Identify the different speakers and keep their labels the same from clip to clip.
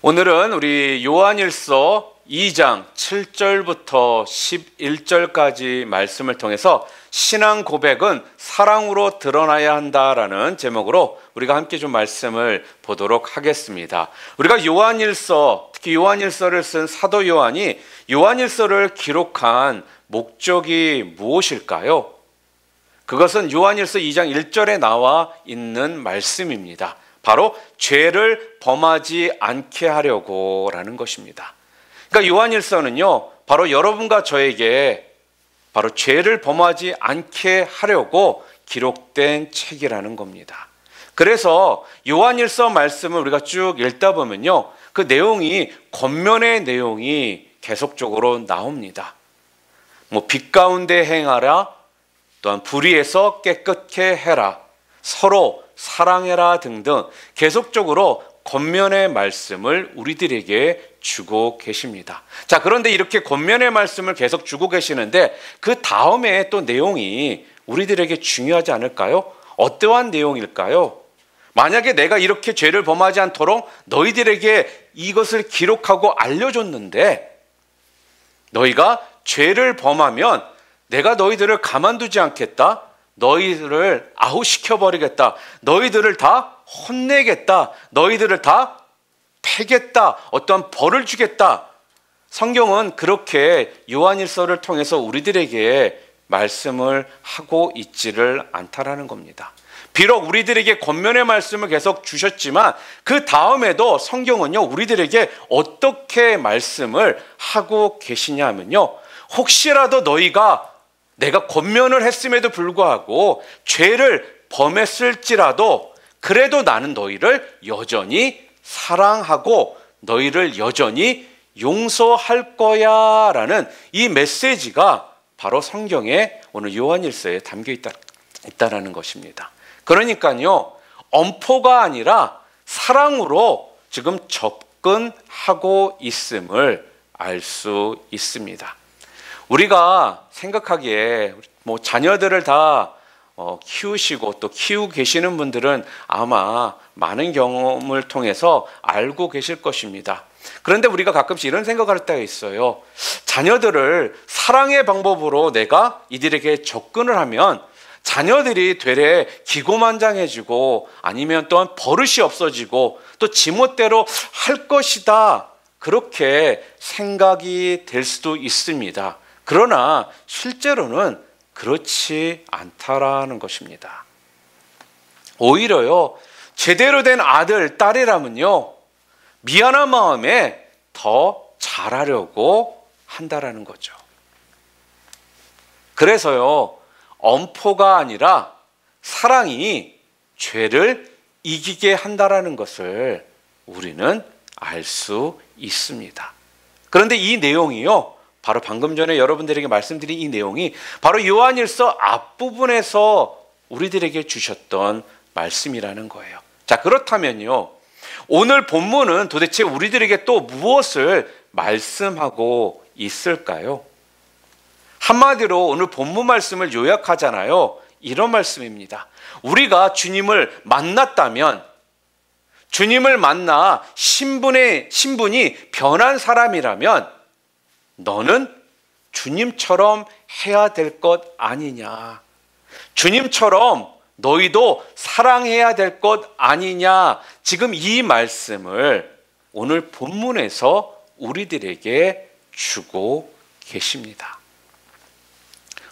Speaker 1: 오늘은 우리 요한일서 2장 7절부터 11절까지 말씀을 통해서 신앙 고백은 사랑으로 드러나야 한다라는 제목으로 우리가 함께 좀 말씀을 보도록 하겠습니다. 우리가 요한일서, 특히 요한일서를 쓴 사도 요한이 요한일서를 기록한 목적이 무엇일까요? 그것은 요한일서 2장 1절에 나와 있는 말씀입니다. 바로 죄를 범하지 않게 하려고 라는 것입니다. 그러니까 요한일서는요, 바로 여러분과 저에게 바로 죄를 범하지 않게 하려고 기록된 책이라는 겁니다. 그래서 요한일서 말씀을 우리가 쭉 읽다 보면요, 그 내용이 겉면의 내용이 계속적으로 나옵니다. 빛 가운데 행하라, 또한 불의에서 깨끗게 해라, 서로 사랑해라 등등 계속적으로 겉면의 말씀을 우리들에게 주고 계십니다. 자, 그런데 이렇게 겉면의 말씀을 계속 주고 계시는데 그 다음에 또 내용이 우리들에게 중요하지 않을까요? 어떠한 내용일까요? 만약에 내가 이렇게 죄를 범하지 않도록 너희들에게 이것을 기록하고 알려줬는데 너희가 죄를 범하면 내가 너희들을 가만두지 않겠다, 너희들을 아웃시켜버리겠다, 너희들을 다 혼내겠다, 너희들을 다 패겠다, 어떠한 벌을 주겠다. 성경은 그렇게 요한일서를 통해서 우리들에게 말씀을 하고 있지를 않다라는 겁니다. 비록 우리들에게 겉면의 말씀을 계속 주셨지만 그 다음에도 성경은요, 우리들에게 어떻게 말씀을 하고 계시냐 하면요, 혹시라도 너희가 내가 권면을 했음에도 불구하고 죄를 범했을지라도 그래도 나는 너희를 여전히 사랑하고 너희를 여전히 용서할 거야 라는 이 메시지가 바로 성경에 오늘 요한일서에 담겨 있다라는 것입니다. 그러니까요, 엄포가 아니라 사랑으로 지금 접근하고 있음을 알 수 있습니다. 우리가 생각하기에 자녀들을 다 키우시고 또 키우고 계시는 분들은 아마 많은 경험을 통해서 알고 계실 것입니다. 그런데 우리가 가끔씩 이런 생각을 할 때가 있어요. 자녀들을 사랑의 방법으로 내가 이들에게 접근을 하면 자녀들이 되레 기고만장해지고 아니면 또한 버릇이 없어지고 또 지멋대로 할 것이다, 그렇게 생각이 될 수도 있습니다. 그러나 실제로는 그렇지 않다라는 것입니다. 오히려요, 제대로 된 아들, 딸이라면요, 미안한 마음에 더 잘하려고 한다라는 거죠. 그래서요, 엄포가 아니라 사랑이 죄를 이기게 한다라는 것을 우리는 알 수 있습니다. 그런데 이 내용이요, 바로 방금 전에 여러분들에게 말씀드린 이 내용이 바로 요한일서 앞부분에서 우리들에게 주셨던 말씀이라는 거예요. 자, 그렇다면요, 오늘 본문은 도대체 우리들에게 또 무엇을 말씀하고 있을까요? 한마디로 오늘 본문 말씀을 요약하잖아요. 이런 말씀입니다. 우리가 주님을 만났다면, 주님을 만나 신분이 변한 사람이라면 너는 주님처럼 해야 될 것 아니냐, 주님처럼 너희도 사랑해야 될 것 아니냐, 지금 이 말씀을 오늘 본문에서 우리들에게 주고 계십니다.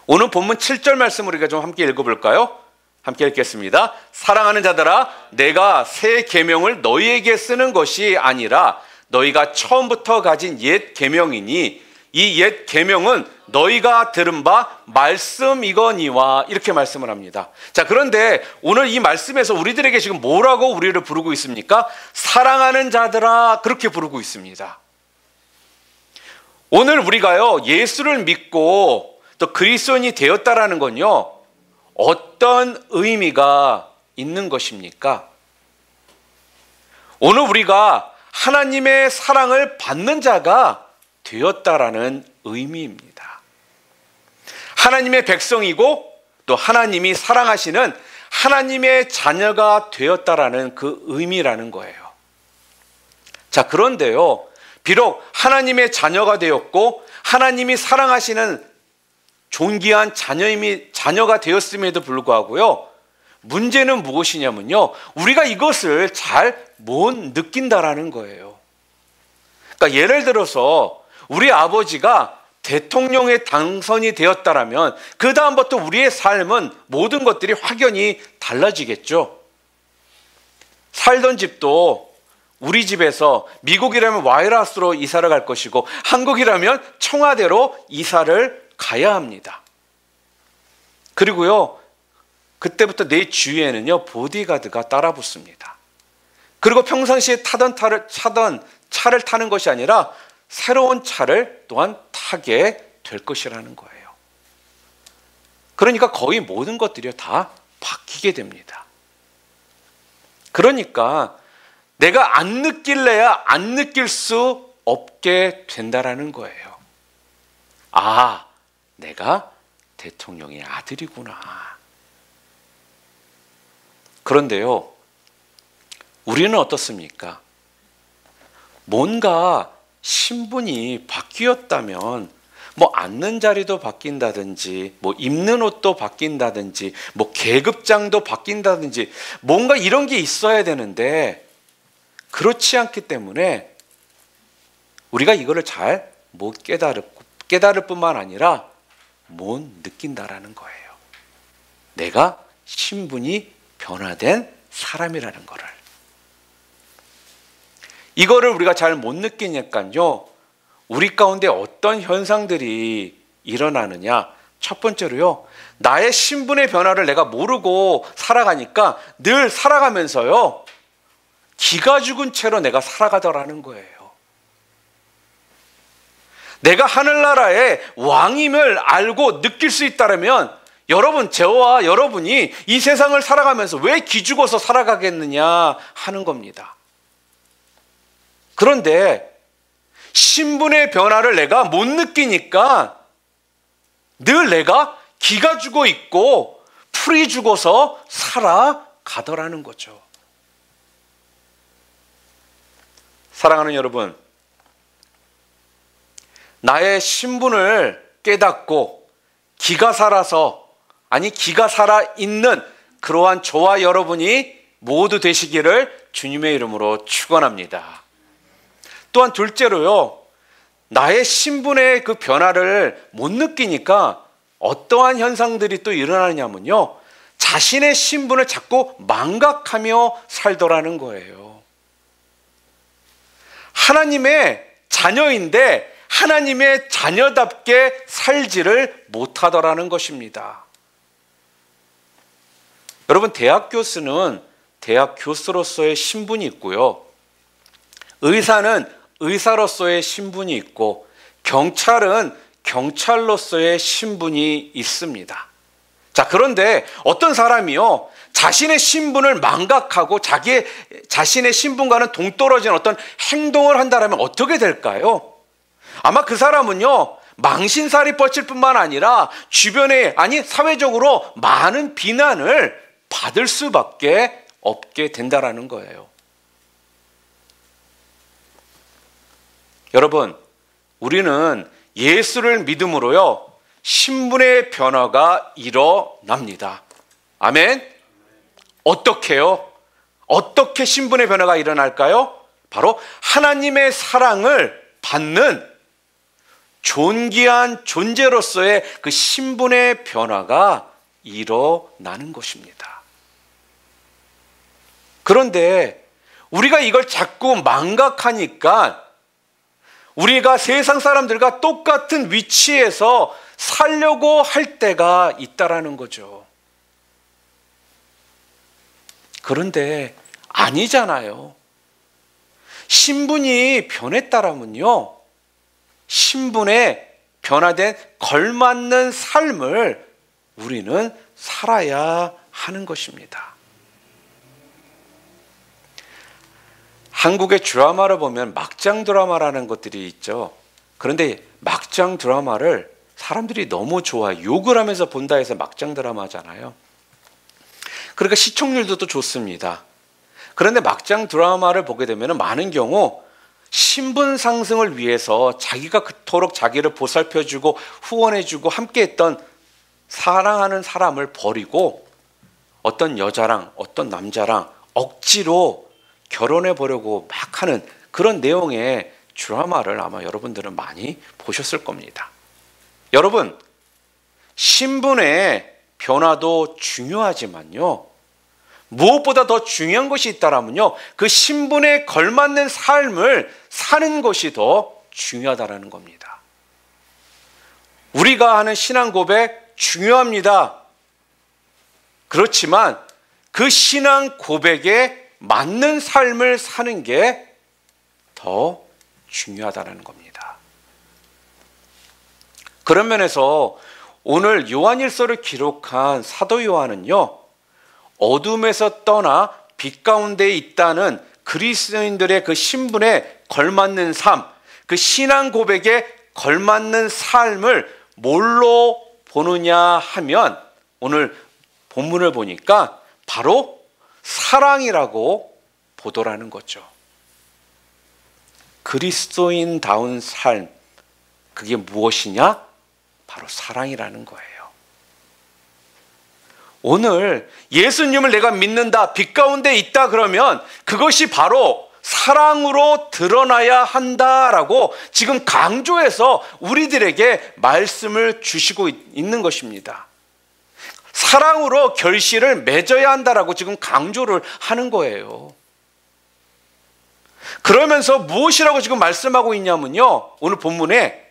Speaker 1: 오늘 본문 7절 말씀 우리가 좀 함께 읽어볼까요? 함께 읽겠습니다. 사랑하는 자들아, 내가 새 계명을 너희에게 쓰는 것이 아니라 너희가 처음부터 가진 옛 계명이니 이 옛 계명은 너희가 들은 바 말씀이거니와, 이렇게 말씀을 합니다. 자, 그런데 오늘 이 말씀에서 우리들에게 지금 뭐라고 우리를 부르고 있습니까? 사랑하는 자들아, 그렇게 부르고 있습니다. 오늘 우리가요, 예수를 믿고 또 그리스도인이 되었다라는 건요, 어떤 의미가 있는 것입니까? 오늘 우리가 하나님의 사랑을 받는 자가 되었다라는 의미입니다. 하나님의 백성이고 또 하나님이 사랑하시는 하나님의 자녀가 되었다라는 그 의미라는 거예요. 자, 그런데요, 비록 하나님의 자녀가 되었고 하나님이 사랑하시는 존귀한 자녀가 되었음에도 불구하고요, 문제는 무엇이냐면요, 우리가 이것을 잘 못 느낀다라는 거예요. 그러니까 예를 들어서 우리 아버지가 대통령에 당선이 되었다라면 그 다음부터 우리의 삶은 모든 것들이 확연히 달라지겠죠. 살던 집도 우리 집에서 미국이라면 와이라스로 이사를 갈 것이고 한국이라면 청와대로 이사를 가야 합니다. 그리고요, 그때부터 내 주위에는요, 보디가드가 따라 붙습니다. 그리고 평상시에 타던 차를 타는 것이 아니라 새로운 차를 또한 타게 될 것이라는 거예요. 그러니까 거의 모든 것들이 다 바뀌게 됩니다. 그러니까 내가 안 느낄래야 안 느낄 수 없게 된다라는 거예요. 아, 내가 대통령의 아들이구나. 그런데요, 우리는 어떻습니까? 뭔가 신분이 바뀌었다면 뭐 앉는 자리도 바뀐다든지 뭐 입는 옷도 바뀐다든지 뭐 계급장도 바뀐다든지 뭔가 이런 게 있어야 되는데 그렇지 않기 때문에 우리가 이거를 잘 못 깨달을 뿐만 아니라 못 느낀다라는 거예요. 내가 신분이 변화된 사람이라는 거를. 이거를 우리가 잘 못 느끼니까요, 우리 가운데 어떤 현상들이 일어나느냐. 첫 번째로요, 나의 신분의 변화를 내가 모르고 살아가니까 늘 살아가면서요, 기가 죽은 채로 내가 살아가더라는 거예요. 내가 하늘나라의 왕임을 알고 느낄 수 있다면 여러분, 저와 여러분이 이 세상을 살아가면서 왜 기죽어서 살아가겠느냐 하는 겁니다. 그런데 신분의 변화를 내가 못 느끼니까 늘 내가 기가 죽어 있고 풀이 죽어서 살아가더라는 거죠. 사랑하는 여러분, 나의 신분을 깨닫고 기가 살아 있는 그러한 저와 여러분이 모두 되시기를 주님의 이름으로 축원합니다. 또한 둘째로요, 나의 신분의 그 변화를 못 느끼니까 어떠한 현상들이 또 일어나냐면요, 자신의 신분을 자꾸 망각하며 살더라는 거예요. 하나님의 자녀인데 하나님의 자녀답게 살지를 못하더라는 것입니다. 여러분, 대학 교수는 대학 교수로서의 신분이 있고요, 의사는 의사로서의 신분이 있고 경찰은 경찰로서의 신분이 있습니다. 자, 그런데 어떤 사람이요, 자신의 신분을 망각하고 자신의 신분과는 동떨어진 어떤 행동을 한다면 어떻게 될까요? 아마 그 사람은요, 망신살이 뻗칠 뿐만 아니라 주변에, 아니 사회적으로 많은 비난을 받을 수밖에 없게 된다라는 거예요. 여러분, 우리는 예수를 믿음으로요, 신분의 변화가 일어납니다. 아멘. 어떻게요? 어떻게 신분의 변화가 일어날까요? 바로 하나님의 사랑을 받는 존귀한 존재로서의 그 신분의 변화가 일어나는 것입니다. 그런데 우리가 이걸 자꾸 망각하니까 우리가 세상 사람들과 똑같은 위치에서 살려고 할 때가 있다라는 거죠. 그런데 아니잖아요. 신분이 변했다라면요, 신분에 변화된 걸맞는 삶을 우리는 살아야 하는 것입니다. 한국의 드라마를 보면 막장 드라마라는 것들이 있죠. 그런데 막장 드라마를 사람들이 너무 좋아해요. 욕을 하면서 본다 해서 막장 드라마잖아요. 그러니까 시청률도 또 좋습니다. 그런데 막장 드라마를 보게 되면 많은 경우 신분 상승을 위해서 자기가 그토록 자기를 보살펴주고 후원해주고 함께했던 사랑하는 사람을 버리고 어떤 여자랑 어떤 남자랑 억지로 결혼해 보려고 막 하는 그런 내용의 드라마를 아마 여러분들은 많이 보셨을 겁니다. 여러분, 신분의 변화도 중요하지만요, 무엇보다 더 중요한 것이 있다라면요, 그 신분에 걸맞는 삶을 사는 것이 더 중요하다라는 겁니다. 우리가 하는 신앙 고백 중요합니다. 그렇지만 그 신앙 고백에 맞는 삶을 사는 게 더 중요하다는 겁니다. 그런 면에서 오늘 요한일서를 기록한 사도 요한은요, 어둠에서 떠나 빛 가운데 있다는 그리스도인들의 그 신분에 걸맞는 삶, 그 신앙 고백에 걸맞는 삶을 뭘로 보느냐 하면 오늘 본문을 보니까 바로 사랑이라고 보도라는 거죠. 그리스도인다운 삶, 그게 무엇이냐? 바로 사랑이라는 거예요. 오늘 예수님을 내가 믿는다, 빛 가운데 있다 그러면 그것이 바로 사랑으로 드러나야 한다라고 지금 강조해서 우리들에게 말씀을 주시고 있는 것입니다. 사랑으로 결실을 맺어야 한다라고 지금 강조를 하는 거예요. 그러면서 무엇이라고 지금 말씀하고 있냐면요, 오늘 본문에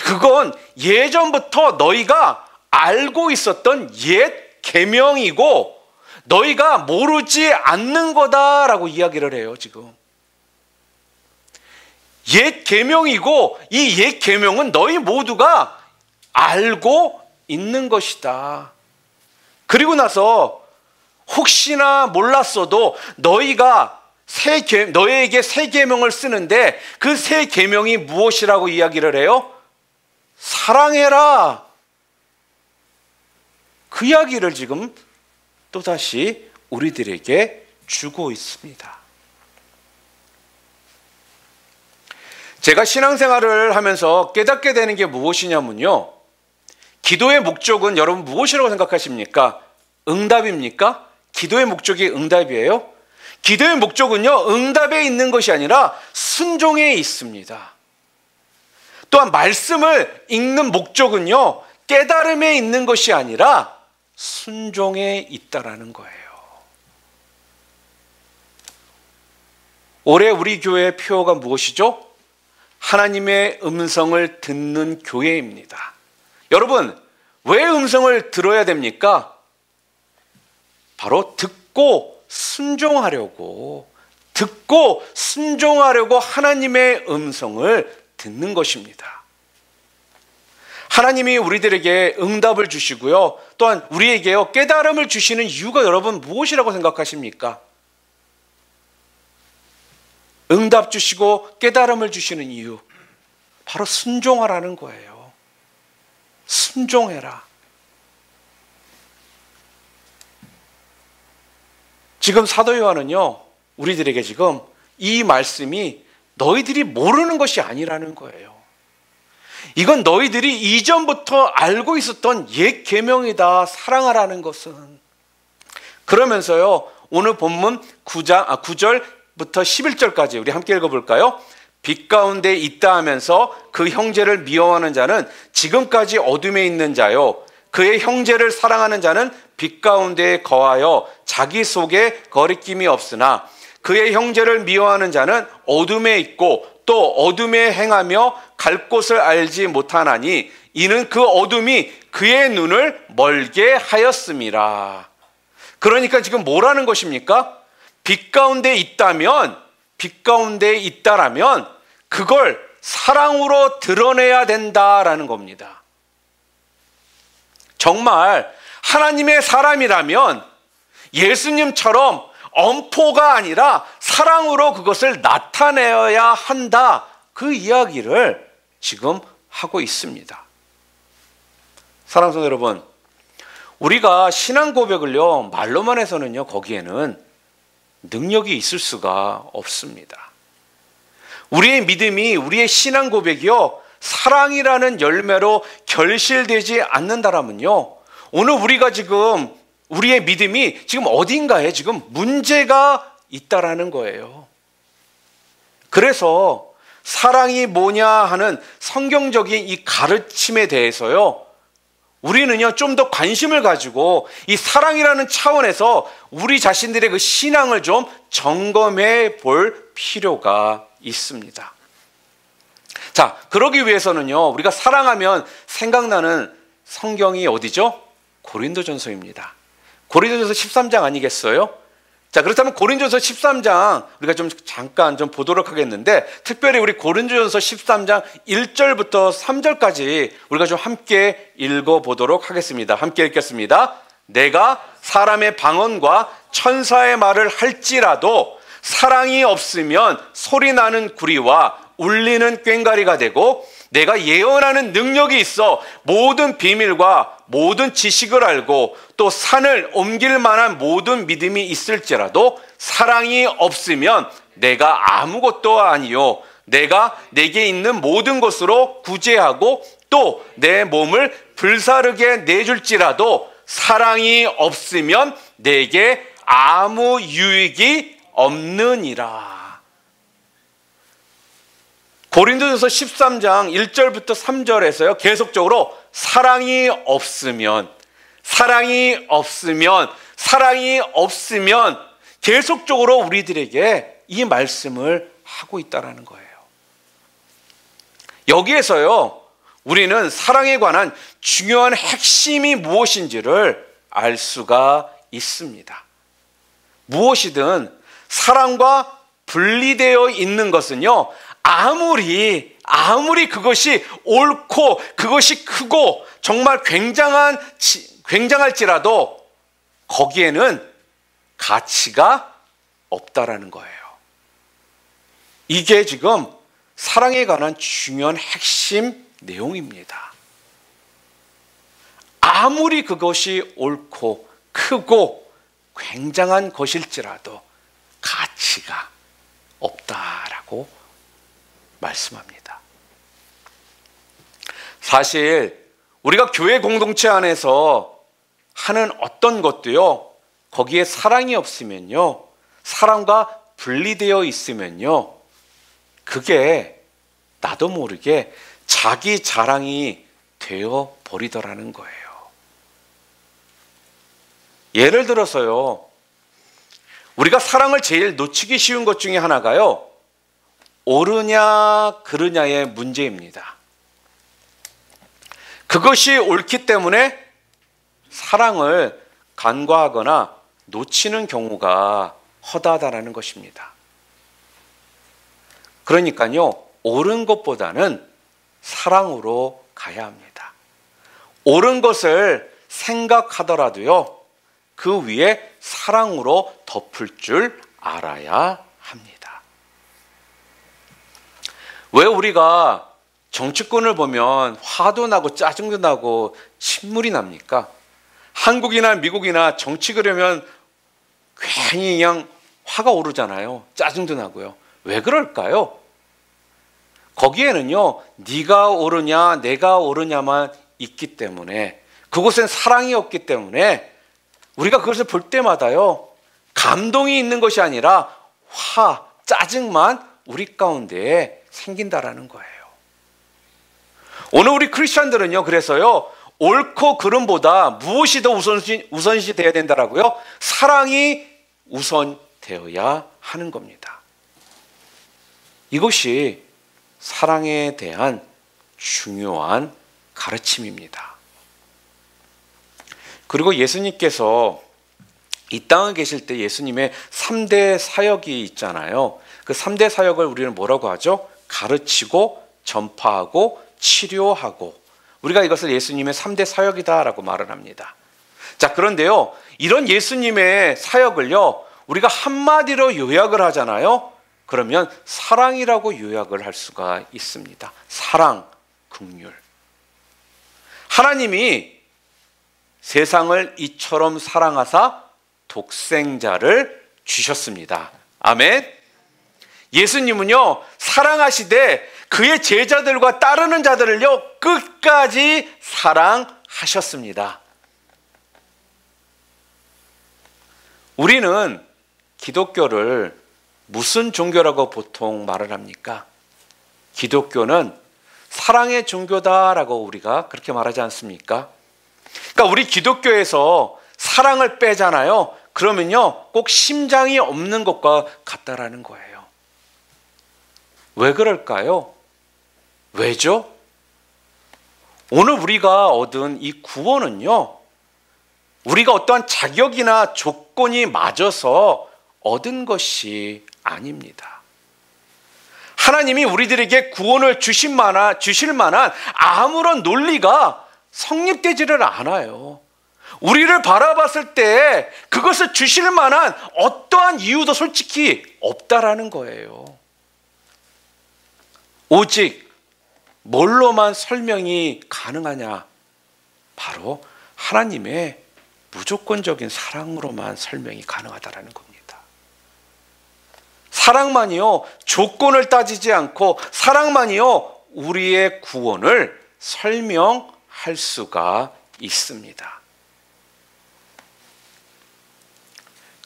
Speaker 1: 그건 예전부터 너희가 알고 있었던 옛 계명이고 너희가 모르지 않는 거다라고 이야기를 해요. 지금 옛 계명이고 이 옛 계명은 너희 모두가 알고 있는 것이다. 그리고 나서 혹시나 몰랐어도 너희가 너희에게 새 계명을 쓰는데 그 새 계명이 무엇이라고 이야기를 해요? 사랑해라. 그 이야기를 지금 또다시 우리들에게 주고 있습니다. 제가 신앙생활을 하면서 깨닫게 되는 게 무엇이냐면요, 기도의 목적은 여러분 무엇이라고 생각하십니까? 응답입니까? 기도의 목적이 응답이에요? 기도의 목적은요, 응답에 있는 것이 아니라 순종에 있습니다. 또한 말씀을 읽는 목적은요, 깨달음에 있는 것이 아니라 순종에 있다라는 거예요. 올해 우리 교회의 표어가 무엇이죠? 하나님의 음성을 듣는 교회입니다. 여러분, 왜 음성을 들어야 됩니까? 바로 듣고 순종하려고 하나님의 음성을 듣는 것입니다. 하나님이 우리들에게 응답을 주시고요, 또한 우리에게요 깨달음을 주시는 이유가 여러분 무엇이라고 생각하십니까? 응답 주시고 깨달음을 주시는 이유, 바로 순종하라는 거예요. 순종해라. 지금 사도 요한은요, 우리들에게 지금 이 말씀이 너희들이 모르는 것이 아니라는 거예요. 이건 너희들이 이전부터 알고 있었던 옛 계명이다, 사랑하라는 것은. 그러면서요, 오늘 본문 9절부터 11절까지 우리 함께 읽어볼까요? 빛 가운데 있다 하면서 그 형제를 미워하는 자는 지금까지 어둠에 있는 자요, 그의 형제를 사랑하는 자는 빛 가운데 거하여 자기 속에 거리낌이 없으나 그의 형제를 미워하는 자는 어둠에 있고 또 어둠에 행하며 갈 곳을 알지 못하나니 이는 그 어둠이 그의 눈을 멀게 하였음이라. 그러니까 지금 뭐라는 것입니까? 빛 가운데 있다면, 빛 가운데 있다라면 그걸 사랑으로 드러내야 된다라는 겁니다. 정말 하나님의 사람이라면 예수님처럼 엄포가 아니라 사랑으로 그것을 나타내어야 한다, 그 이야기를 지금 하고 있습니다. 사랑하는 성도 여러분, 우리가 신앙 고백을요 말로만 해서는요 거기에는 능력이 있을 수가 없습니다. 우리의 믿음이, 우리의 신앙 고백이요, 사랑이라는 열매로 결실되지 않는다라면요, 오늘 우리가 지금 우리의 믿음이 지금 어딘가에 지금 문제가 있다라는 거예요. 그래서 사랑이 뭐냐 하는 성경적인 이 가르침에 대해서요, 우리는요 좀 더 관심을 가지고 이 사랑이라는 차원에서 우리 자신들의 그 신앙을 좀 점검해 볼 필요가 있습니다. 자, 그러기 위해서는요, 우리가 사랑하면 생각나는 성경이 어디죠? 고린도전서입니다. 고린도전서 13장 아니겠어요? 자, 그렇다면 고린도전서 13장 우리가 좀 잠깐 좀 보도록 하겠는데, 특별히 우리 고린도전서 13장 1절부터 3절까지 우리가 좀 함께 읽어보도록 하겠습니다. 함께 읽겠습니다. 내가 사람의 방언과 천사의 말을 할지라도 사랑이 없으면 소리나는 구리와 울리는 꽹과리가 되고, 내가 예언하는 능력이 있어 모든 비밀과 모든 지식을 알고 또 산을 옮길 만한 모든 믿음이 있을지라도 사랑이 없으면 내가 아무것도 아니요, 내가 내게 있는 모든 것으로 구제하고 또 내 몸을 불사르게 내줄지라도 사랑이 없으면 내게 아무 유익이 없느니라. 고린도전서 13장 1절부터 3절에서요 계속적으로 사랑이 없으면 계속적으로 우리들에게 이 말씀을 하고 있다라는 거예요. 여기에서요 우리는 사랑에 관한 중요한 핵심이 무엇인지를 알 수가 있습니다. 무엇이든 사랑과 분리되어 있는 것은요, 아무리 그것이 옳고 그것이 크고 정말 굉장할지라도 거기에는 가치가 없다라는 거예요. 이게 지금 사랑에 관한 중요한 핵심 내용입니다. 아무리 그것이 옳고 크고 굉장한 것일지라도 가치가 없다라고 말씀합니다. 사실 우리가 교회 공동체 안에서 하는 어떤 것도요, 거기에 사랑이 없으면요, 사랑과 분리되어 있으면요, 그게 나도 모르게 자기 자랑이 되어 버리더라는 거예요. 예를 들어서요, 우리가 사랑을 제일 놓치기 쉬운 것 중에 하나가요, 옳으냐 그르냐의 문제입니다. 그것이 옳기 때문에 사랑을 간과하거나 놓치는 경우가 허다하다는 것입니다. 그러니까요, 옳은 것보다는 사랑으로 가야 합니다. 옳은 것을 생각하더라도요, 그 위에 사랑으로 덮을 줄 알아야 합니다. 왜 우리가 정치권을 보면 화도 나고 짜증도 나고 침물이 납니까? 한국이나 미국이나 정치 그러면 괜히 그냥 화가 오르잖아요. 짜증도 나고요. 왜 그럴까요? 거기에는요, 네가 옳으냐 내가 옳으냐만 있기 때문에, 그곳엔 사랑이 없기 때문에 우리가 그것을 볼 때마다요, 감동이 있는 것이 아니라 짜증만 우리 가운데에 생긴다라는 거예요. 오늘 우리 크리스찬들은요, 그래서요, 옳고 그름보다 무엇이 더 우선시 되어야 된다라고요? 사랑이 우선되어야 하는 겁니다. 이것이 사랑에 대한 중요한 가르침입니다. 그리고 예수님께서 이 땅에 계실 때 예수님의 3대 사역이 있잖아요. 그 3대 사역을 우리는 뭐라고 하죠? 가르치고 전파하고 치료하고, 우리가 이것을 예수님의 3대 사역이다라고 말을 합니다. 자, 그런데요, 이런 예수님의 사역을요, 우리가 한마디로 요약을 하잖아요. 그러면 사랑이라고 요약을 할 수가 있습니다. 사랑, 긍휼. 하나님이 세상을 이처럼 사랑하사 독생자를 주셨습니다. 아멘. 예수님은요, 사랑하시되 그의 제자들과 따르는 자들을요, 끝까지 사랑하셨습니다. 우리는 기독교를 무슨 종교라고 보통 말을 합니까? 기독교는 사랑의 종교다라고 우리가 그렇게 말하지 않습니까? 그러니까 우리 기독교에서 사랑을 빼잖아요. 그러면요, 꼭 심장이 없는 것과 같다라는 거예요. 왜 그럴까요? 왜죠? 오늘 우리가 얻은 이 구원은요, 우리가 어떠한 자격이나 조건이 맞아서 얻은 것이 아닙니다. 하나님이 우리들에게 구원을 주실 만한 아무런 논리가 성립되지를 않아요. 우리를 바라봤을 때 그것을 주실 만한 어떠한 이유도 솔직히 없다라는 거예요. 오직 뭘로만 설명이 가능하냐? 바로 하나님의 무조건적인 사랑으로만 설명이 가능하다라는 겁니다. 사랑만이요, 조건을 따지지 않고 사랑만이요, 우리의 구원을 설명할 수가 있습니다.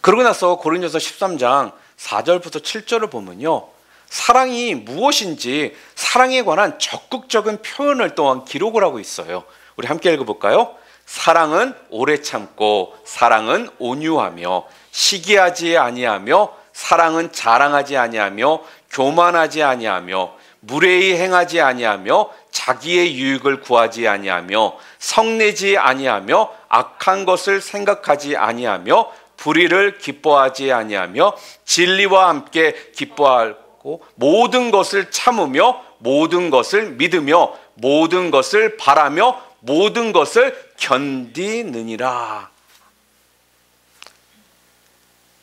Speaker 1: 그러고 나서 고린도서 13장 4절부터 7절을 보면요, 사랑이 무엇인지 사랑에 관한 적극적인 표현을 또한 기록을 하고 있어요. 우리 함께 읽어볼까요? 사랑은 오래 참고, 사랑은 온유하며, 시기하지 아니하며, 사랑은 자랑하지 아니하며, 교만하지 아니하며, 무례히 행하지 아니하며, 자기의 유익을 구하지 아니하며, 성내지 아니하며, 악한 것을 생각하지 아니하며, 불의를 기뻐하지 아니하며, 진리와 함께 기뻐하고, 모든 것을 참으며, 모든 것을 믿으며, 모든 것을 바라며, 모든 것을 견디느니라.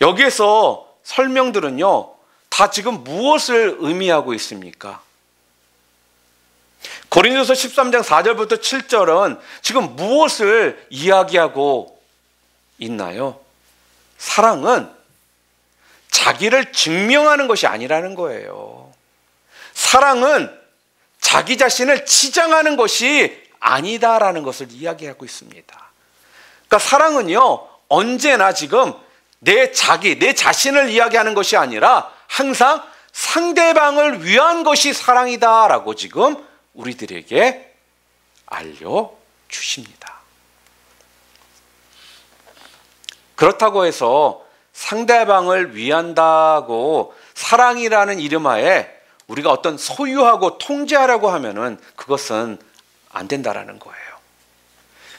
Speaker 1: 여기에서 설명들은요, 다 지금 무엇을 의미하고 있습니까? 고린도서 13장 4절부터 7절은 지금 무엇을 이야기하고 있나요? 사랑은 자기를 증명하는 것이 아니라는 거예요. 사랑은 자기 자신을 치장하는 것이 아니다라는 것을 이야기하고 있습니다. 그러니까 사랑은요, 언제나 지금 내 자신을 이야기하는 것이 아니라 항상 상대방을 위한 것이 사랑이다라고 지금 우리들에게 알려주십니다. 그렇다고 해서 상대방을 위한다고 사랑이라는 이름하에 우리가 어떤 소유하고 통제하려고 하면은 그것은 안 된다라는 거예요.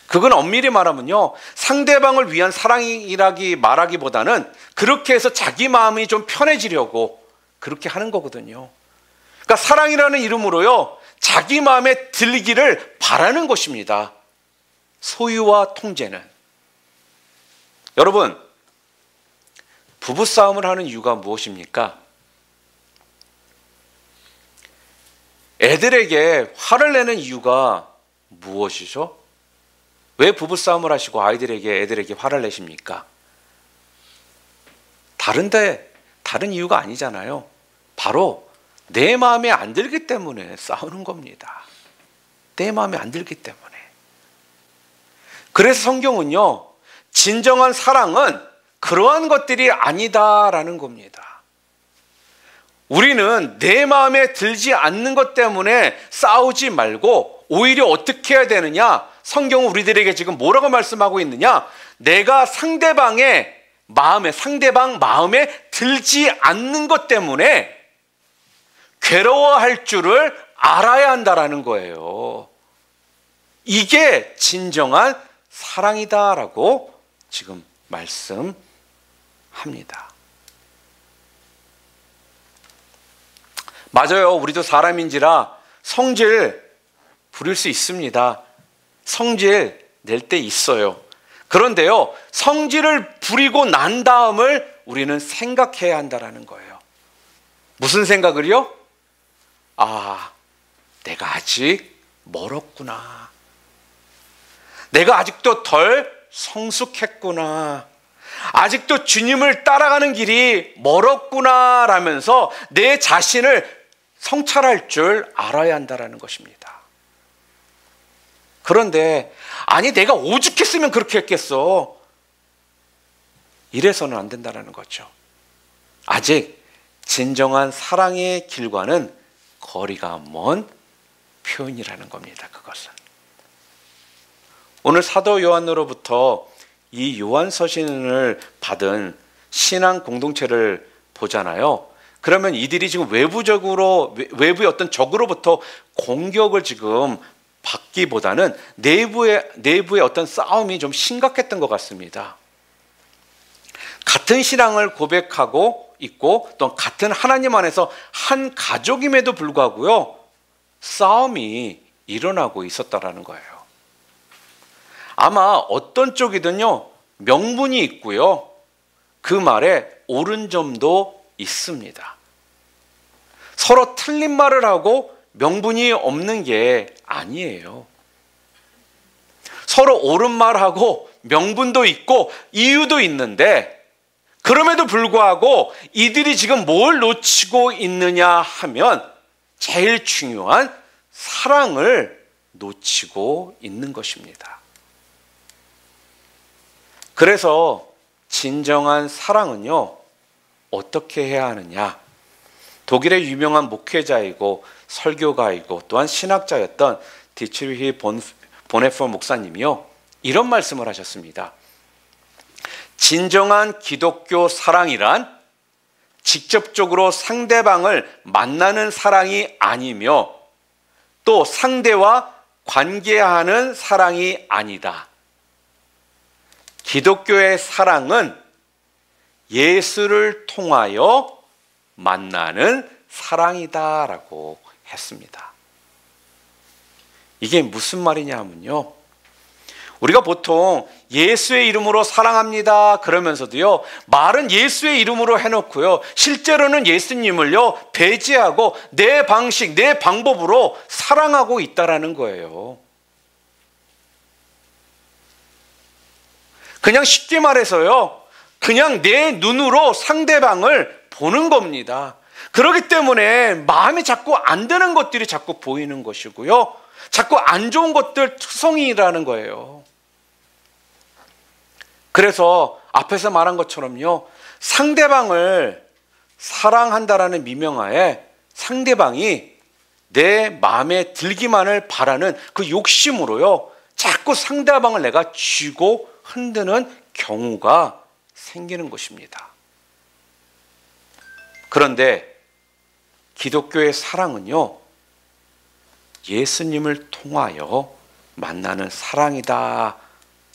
Speaker 1: 그건 엄밀히 말하면요, 상대방을 위한 사랑이라기 말하기보다는 그렇게 해서 자기 마음이 좀 편해지려고 그렇게 하는 거거든요. 그러니까 사랑이라는 이름으로요, 자기 마음에 들기를 바라는 것입니다. 소유와 통제는. 여러분, 부부싸움을 하는 이유가 무엇입니까? 애들에게 화를 내는 이유가 무엇이죠? 왜 부부싸움을 하시고 애들에게 화를 내십니까? 다른 이유가 아니잖아요. 바로 내 마음에 안 들기 때문에 싸우는 겁니다. 내 마음에 안 들기 때문에. 그래서 성경은요, 진정한 사랑은 그러한 것들이 아니다라는 겁니다. 우리는 내 마음에 들지 않는 것 때문에 싸우지 말고 오히려 어떻게 해야 되느냐? 성경은 우리들에게 지금 뭐라고 말씀하고 있느냐? 내가 상대방 마음에 들지 않는 것 때문에 괴로워할 줄을 알아야 한다라는 거예요. 이게 진정한 사랑이다라고 지금 말씀합니다. 맞아요. 우리도 사람인지라 성질 부릴 수 있습니다. 성질 낼 때 있어요. 그런데요, 성질을 부리고 난 다음을 우리는 생각해야 한다는 거예요. 무슨 생각을요? 내가 아직 멀었구나. 내가 아직도 덜 성숙했구나. 아직도 주님을 따라가는 길이 멀었구나라면서 내 자신을 성찰할 줄 알아야 한다는 것입니다. 그런데 아니 내가 오죽했으면 그렇게 했겠어. 이래서는 안 된다는 거죠. 아직 진정한 사랑의 길과는 거리가 먼 표현이라는 겁니다. 그것은. 오늘 사도 요한으로부터 이 요한서신을 받은 신앙 공동체를 보잖아요. 그러면 이들이 지금 외부의 어떤 적으로부터 공격을 지금 받기보다는 내부의 어떤 싸움이 좀 심각했던 것 같습니다. 같은 신앙을 고백하고 있고 또 같은 하나님 안에서 한 가족임에도 불구하고요, 싸움이 일어나고 있었다라는 거예요. 아마 어떤 쪽이든요, 명분이 있고요, 그 말에 옳은 점도 있습니다. 서로 틀린 말을 하고 명분이 없는 게 아니에요. 서로 옳은 말하고 명분도 있고 이유도 있는데, 그럼에도 불구하고 이들이 지금 뭘 놓치고 있느냐 하면 제일 중요한 사랑을 놓치고 있는 것입니다. 그래서 진정한 사랑은요, 어떻게 해야 하느냐? 독일의 유명한 목회자이고 설교가이고 또한 신학자였던 디트리히 보네퍼 목사님이요, 이런 말씀을 하셨습니다. 진정한 기독교 사랑이란 직접적으로 상대방을 만나는 사랑이 아니며 또 상대와 관계하는 사랑이 아니다. 기독교의 사랑은 예수를 통하여 만나는 사랑이다라고 했습니다. 이게 무슨 말이냐 하면요, 우리가 보통 예수의 이름으로 사랑합니다 그러면서도요, 말은 예수의 이름으로 해놓고요, 실제로는 예수님을요 배제하고 내 방식, 내 방법으로 사랑하고 있다라는 거예요. 그냥 쉽게 말해서요, 그냥 내 눈으로 상대방을 보는 겁니다. 그렇기 때문에 마음이 자꾸 안 드는 것들이 자꾸 보이는 것이고요, 자꾸 안 좋은 것들 투성이라는 거예요. 그래서 앞에서 말한 것처럼요, 상대방을 사랑한다라는 미명하에 상대방이 내 마음에 들기만을 바라는 그 욕심으로요, 자꾸 상대방을 내가 쥐고 흔드는 경우가 생기는 것입니다. 그런데 기독교의 사랑은요, 예수님을 통하여 만나는 사랑이다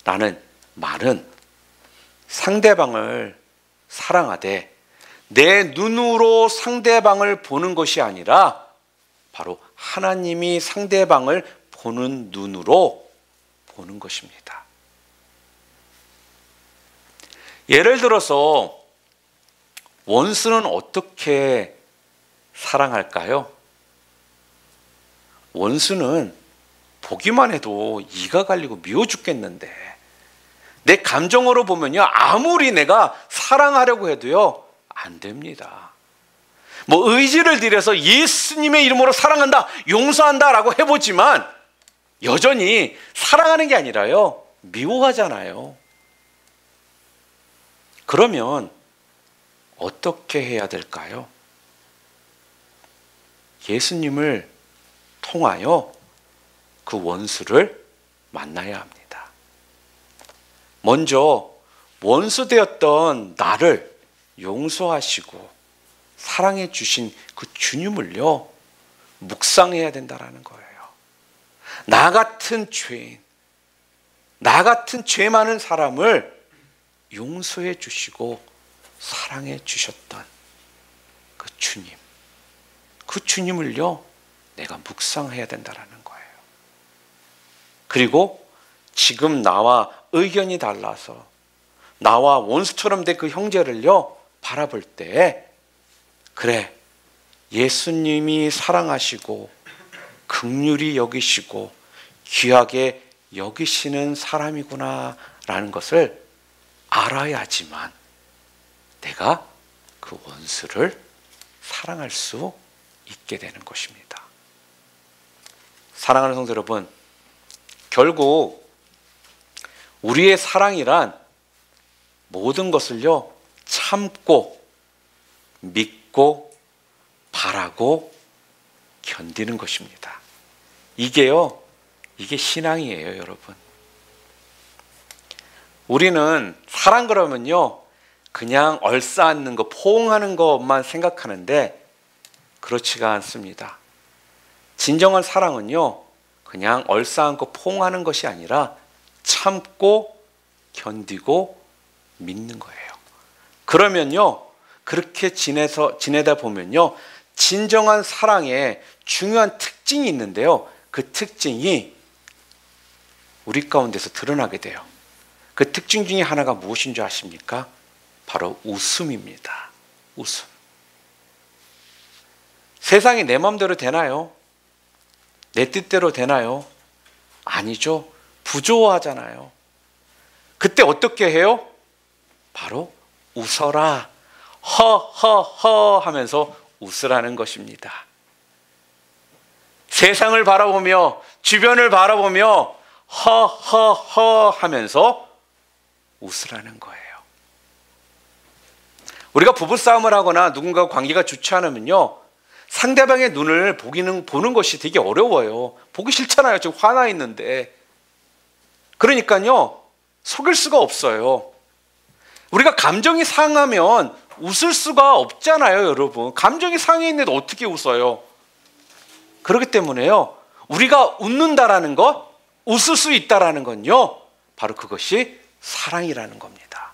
Speaker 1: 라는 말은 상대방을 사랑하되 내 눈으로 상대방을 보는 것이 아니라 바로 하나님이 상대방을 보는 눈으로 보는 것입니다. 예를 들어서 원수는 어떻게 사랑할까요? 원수는 보기만 해도 이가 갈리고 미워 죽겠는데, 내 감정으로 보면요, 아무리 내가 사랑하려고 해도요 안 됩니다. 뭐 의지를 들여서 예수님의 이름으로 사랑한다, 용서한다 라고 해보지만 여전히 사랑하는 게 아니라요, 미워하잖아요. 그러면 어떻게 해야 될까요? 예수님을 통하여 그 원수를 만나야 합니다. 먼저 원수 되었던 나를 용서하시고 사랑해 주신 그 주님을요 묵상해야 된다라는 거예요. 나 같은 죄인, 나 같은 죄 많은 사람을 용서해 주시고 사랑해 주셨던 그 주님, 그 주님을요 내가 묵상해야 된다라는 거예요. 그리고 지금 나와 의견이 달라서 나와 원수처럼 된 그 형제를요 바라볼 때, 그래, 예수님이 사랑하시고 긍휼히 여기시고 귀하게 여기시는 사람이구나 라는 것을 알아야지만 내가 그 원수를 사랑할 수 있게 되는 것입니다. 사랑하는 성도 여러분, 결국 우리의 사랑이란 모든 것을요, 참고 믿고 바라고 견디는 것입니다. 이게 신앙이에요, 여러분. 우리는 사랑 그러면요, 그냥 얼싸안는 거, 포옹하는 것만 생각하는데 그렇지가 않습니다. 진정한 사랑은요, 그냥 얼싸안고 포옹하는 것이 아니라 참고 견디고 믿는 거예요. 그러면요, 그렇게 지내다 보면요, 진정한 사랑에 중요한 특징이 있는데요, 그 특징이 우리 가운데서 드러나게 돼요. 그 특징 중에 하나가 무엇인 줄 아십니까? 바로 웃음입니다. 웃음. 세상이 내 마음대로 되나요? 내 뜻대로 되나요? 아니죠. 부조화하잖아요. 그때 어떻게 해요? 바로 웃어라, 허허허 하면서 웃으라는 것입니다. 세상을 바라보며 주변을 바라보며 허허허 하면서 웃으라는 거예요. 우리가 부부싸움을 하거나 누군가 관계가 좋지 않으면요, 상대방의 눈을 보는 것이 되게 어려워요. 보기 싫잖아요. 지금 화나 있는데. 그러니까요, 속일 수가 없어요. 우리가 감정이 상하면 웃을 수가 없잖아요, 여러분. 감정이 상해 있는데 어떻게 웃어요? 그렇기 때문에요, 우리가 웃는다라는 것, 웃을 수 있다라는 건요, 바로 그것이 사랑이라는 겁니다.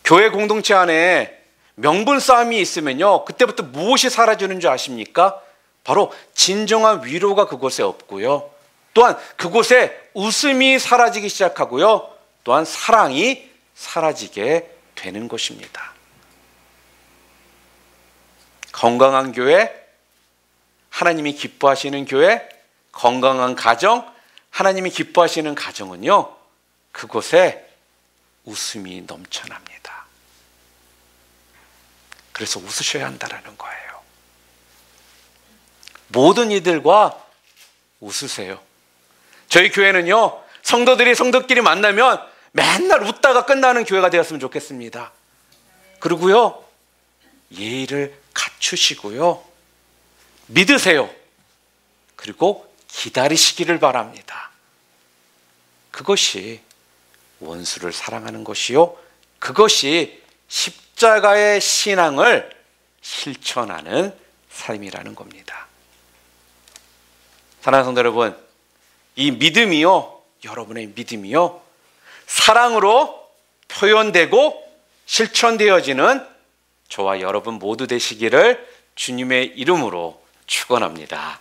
Speaker 1: 교회 공동체 안에 명분 싸움이 있으면요, 그때부터 무엇이 사라지는 줄 아십니까? 바로 진정한 위로가 그곳에 없고요, 또한 그곳에 웃음이 사라지기 시작하고요, 또한 사랑이 사라지게 되는 것입니다. 건강한 교회, 하나님이 기뻐하시는 교회, 건강한 가정, 하나님이 기뻐하시는 가정은요, 그곳에 웃음이 넘쳐납니다. 그래서 웃으셔야 한다는 거예요. 모든 이들과 웃으세요. 저희 교회는요, 성도들이 성도끼리 만나면 맨날 웃다가 끝나는 교회가 되었으면 좋겠습니다. 그리고요, 예의를 갖추시고요, 믿으세요. 그리고 기다리시기를 바랍니다. 그것이 원수를 사랑하는 것이요, 그것이 십자가의 신앙을 실천하는 삶이라는 겁니다. 사랑하는 성도 여러분, 이 믿음이요, 여러분의 믿음이요, 사랑으로 표현되고 실천되어지는 저와 여러분 모두 되시기를 주님의 이름으로 축원합니다.